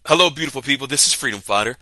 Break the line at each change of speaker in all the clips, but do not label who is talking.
Hello, beautiful people. This is Freedom Fighter.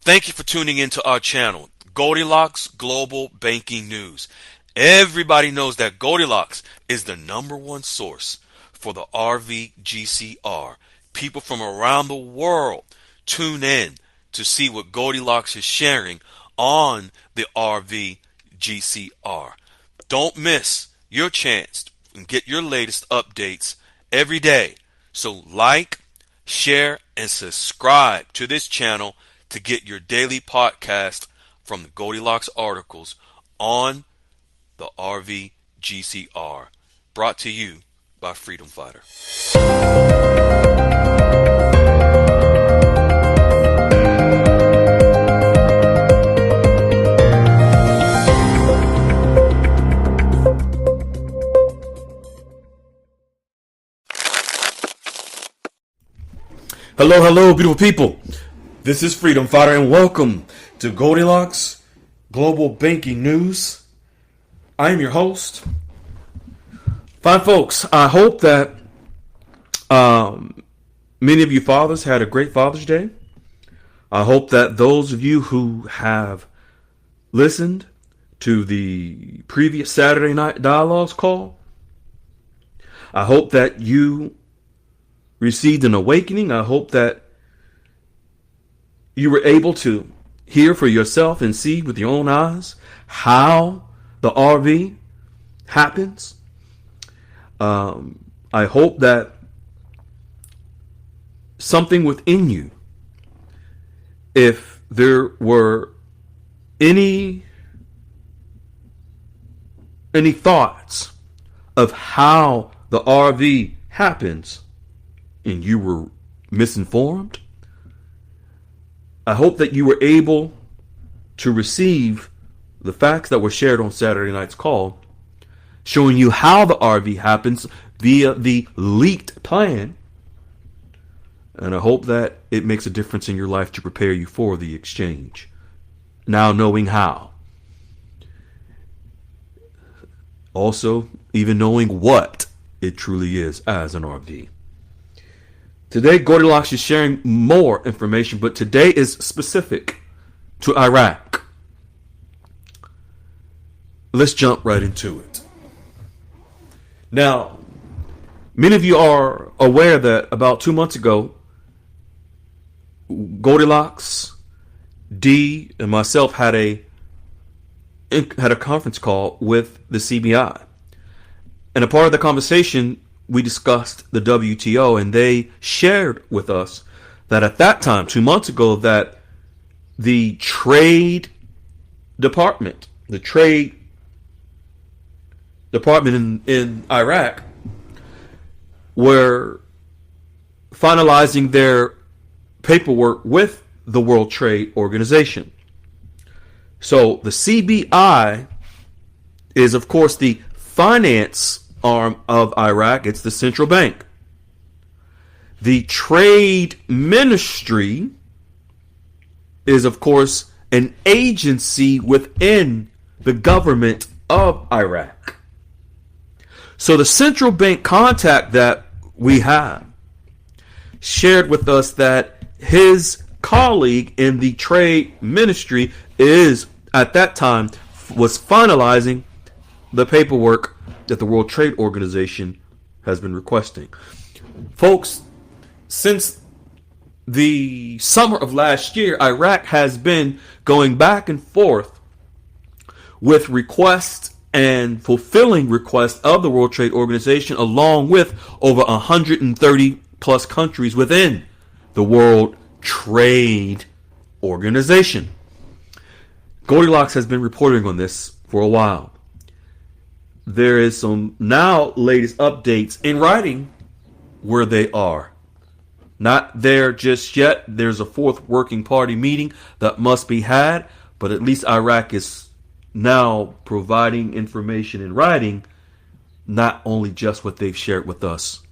Thank you for tuning into our channel, Goldilocks Global Banking News. Everybody knows that Goldilocks is the #1 source for the RVGCR. People from around the world tune in to see what Goldilocks is sharing on the RVGCR. Don't miss your chance and get your latest updates every day. So like, share, and subscribe to this channel to get your daily podcast from the Goldilocks articles on the RVGCR. Brought to you by Freedom Fighter.
Hello, beautiful people. This is Freedom Fighter, and welcome to Goldilocks Global Banking News. I am your host. Fine folks, I hope that many of you fathers had a great Father's Day. I hope that those of you who have listened to the previous Saturday Night Dialogues call, I hope that you received an awakening. I hope that you were able to hear for yourself and see with your own eyes how the RV happens. I hope that something within you, if there were any thoughts of how the RV happens, and you were misinformed, I hope that you were able to receive the facts that were shared on Saturday night's call, showing you how the RV happens via the leaked plan. And I hope that it makes a difference in your life to prepare you for the exchange, now knowing how. Also, even knowing what it truly is as an RV. Today, Goldilocks is sharing more information, but today is specific to Iraq. Let's jump right into it. Now, many of you are aware that about 2 months ago, Goldilocks, D, and myself had a conference call with the CBI. And a part of the conversation, we discussed the WTO, and they shared with us that at that time, 2 months ago, that the Trade Department, in Iraq were finalizing their paperwork with the World Trade Organization. So the CBI is, of course, the finance arm of Iraq. It's the central bank. The Trade Ministry is, of course, an agency within the government of Iraq. So the central bank contact that we have shared with us that his colleague in the Trade Ministry is, at that time, was finalizing the paperwork that the World Trade Organization has been requesting. Folks, since the summer of last year, Iraq has been going back and forth with requests and fulfilling requests of the World Trade Organization, along with over 130 plus countries within the World Trade Organization. Goldilocks has been reporting on this for a while. There is some now latest updates in writing where they are. Not there just yet. There's a fourth working party meeting that must be had, but at least Iraq is now providing information in writing, not only just what they've shared with us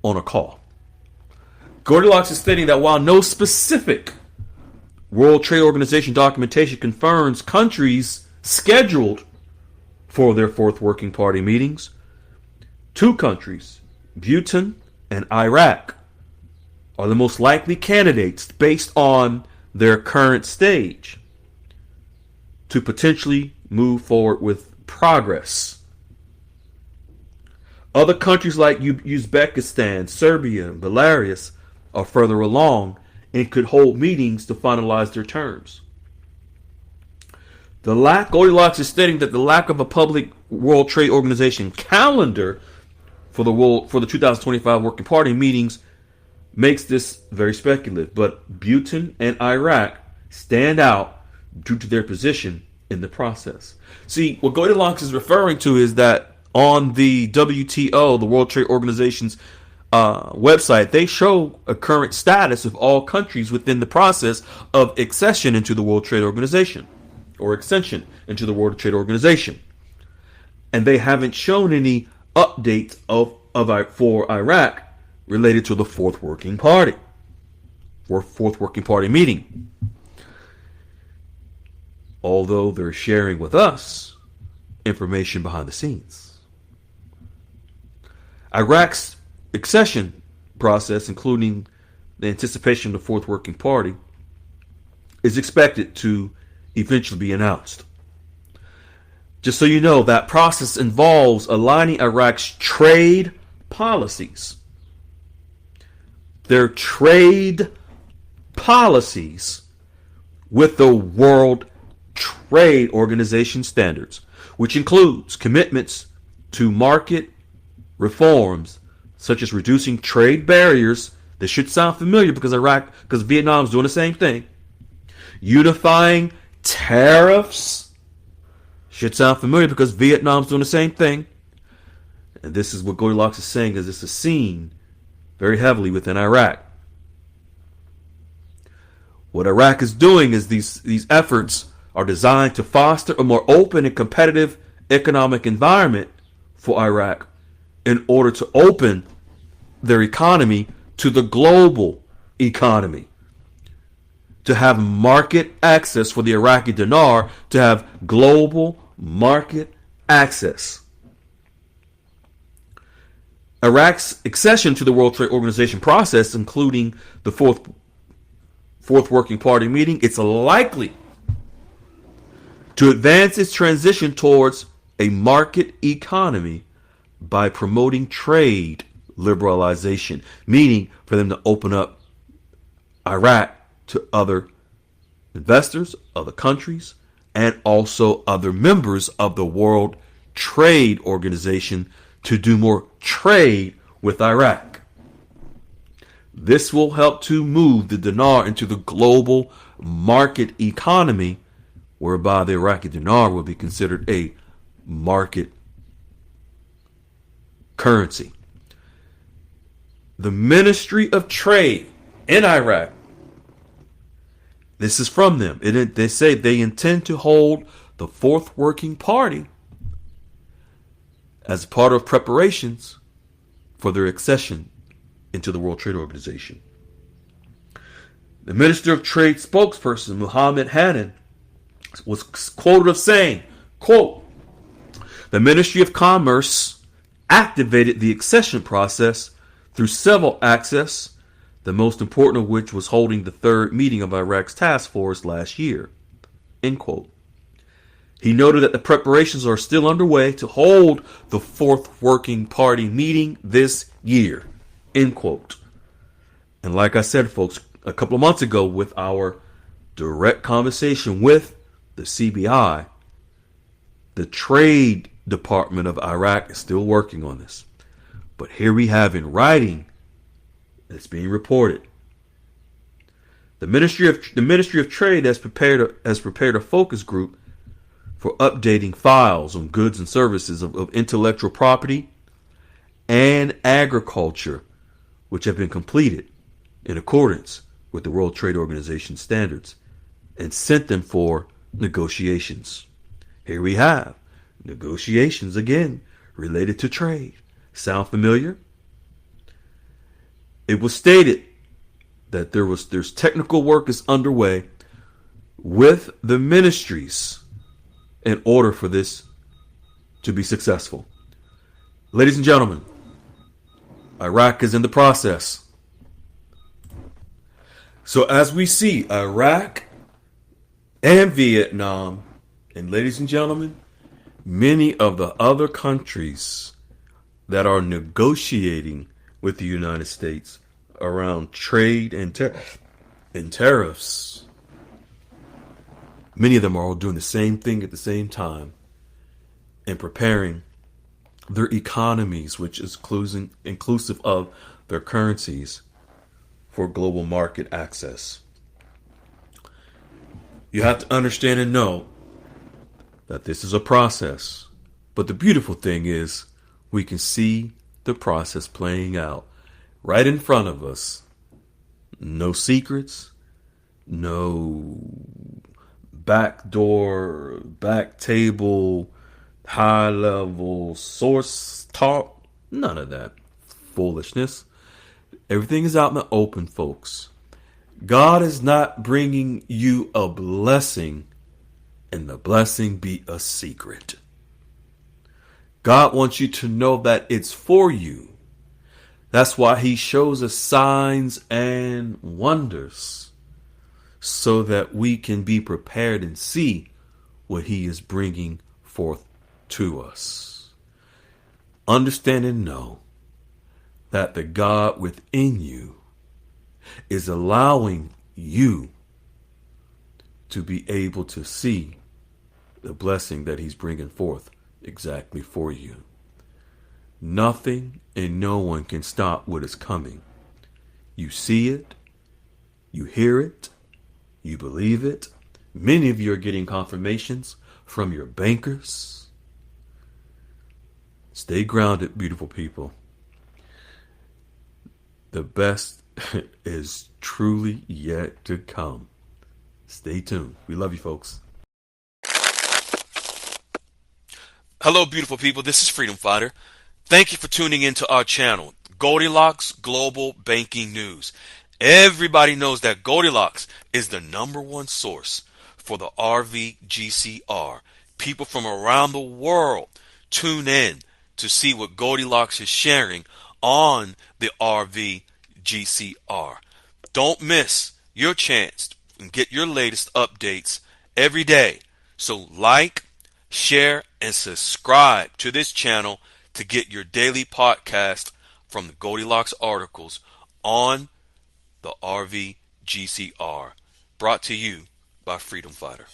on a call. Goldilocks is stating that while no specific World Trade Organization documentation confirms countries scheduled for their fourth working party meetings, two countries, Bhutan and Iraq, are the most likely candidates based on their current stage to potentially move forward with progress. Other countries like Uzbekistan, Serbia, and Belarus are further along and could hold meetings to finalize their terms. Goldilocks is stating that the lack of a public World Trade Organization calendar for the 2025 Working Party meetings makes this very speculative. But Bhutan and Iraq stand out due to their position in the process. See, what Goldilocks is referring to is that on the WTO, the World Trade Organization's website, they show a current status of all countries within the process of accession into the World Trade Organization, or extension into the World Trade Organization. And they haven't shown any updates for Iraq related to the Fourth Working Party meeting. Although they're sharing with us information behind the scenes. Iraq's accession process, including the anticipation of the Fourth Working Party, is expected to eventually be announced. Just so you know, that process involves aligning Iraq's trade policies. Their trade policies with the World Trade Organization standards, which includes commitments to market reforms such as reducing trade barriers. This should sound familiar because Vietnam's doing the same thing. Unifying tariffs should sound familiar because Vietnam's doing the same thing. And this is what Goldilocks is saying, is this is seen very heavily within Iraq. What Iraq is doing is these efforts are designed to foster a more open and competitive economic environment for Iraq in order to open their economy to the global economy, to have market access for the Iraqi dinar, to have global market access. Iraq's accession to the World Trade Organization process, including the Fourth Working Party meeting, it's likely to advance its transition towards a market economy by promoting trade liberalization, meaning for them to open up Iraq to other investors, other countries, and also other members of the World Trade Organization to do more trade with Iraq. This will help to move the dinar into the global market economy, whereby the Iraqi dinar will be considered a market currency. The Ministry of Trade in Iraq, this is from them. They say they intend to hold the Fourth Working Party as part of preparations for their accession into the World Trade Organization. The Minister of Trade spokesperson, Mohammed Hannan, was quoted as saying, quote, "The Ministry of Commerce activated the accession process through several acts, the most important of which was holding the third meeting of Iraq's task force last year." End quote. He noted that the preparations are still underway to hold the Fourth Working Party meeting this year. End quote. And like I said, folks, a couple of months ago with our direct conversation with the CBI, the Trade Department of Iraq is still working on this. But here we have in writing that's being reported. The Ministry of Trade has prepared a focus group for updating files on goods and services of intellectual property and agriculture, which have been completed in accordance with the World Trade Organization standards, and sent them for negotiations. Here we have negotiations again related to trade. Sound familiar? It was stated that there's technical work is underway with the ministries in order for this to be successful. Ladies and gentlemen, Iraq is in the process So as we see Iraq and Vietnam, and ladies and gentlemen, many of the other countries that are negotiating with the United States around trade and tariffs, many of them are all doing the same thing at the same time and preparing their economies, which is inclusive of their currencies, for global market access. You have to understand and know that this is a process. But the beautiful thing is we can see the process playing out right in front of us. No secrets, no backdoor, back table, high level source talk. None of that foolishness. Everything is out in the open, folks. God is not bringing you a blessing and the blessing be a secret. God wants you to know that it's for you. That's why he shows us signs and wonders so that we can be prepared and see what he is bringing forth to us. Understand and know that the God within you is allowing you to be able to see the blessing that he's bringing forth exactly for you. Nothing and no one can stop what is coming. You see it, you hear it, you believe it. Many of you are getting confirmations from your bankers. Stay grounded, beautiful people. The best is truly yet to come. Stay tuned. We love you, folks.
Hello, beautiful people. This is Freedom Fighter. Thank you for tuning into our channel, Goldilocks Global Banking News. Everybody knows that Goldilocks is the number one source for the RVGCR. People from around the world tune in to see what Goldilocks is sharing on the RVGCR. Don't miss your chance and get your latest updates every day. So like, share, and subscribe to this channel to get your daily podcast from the Goldilocks articles on the RVGCR. Brought to you by Freedom Fighter.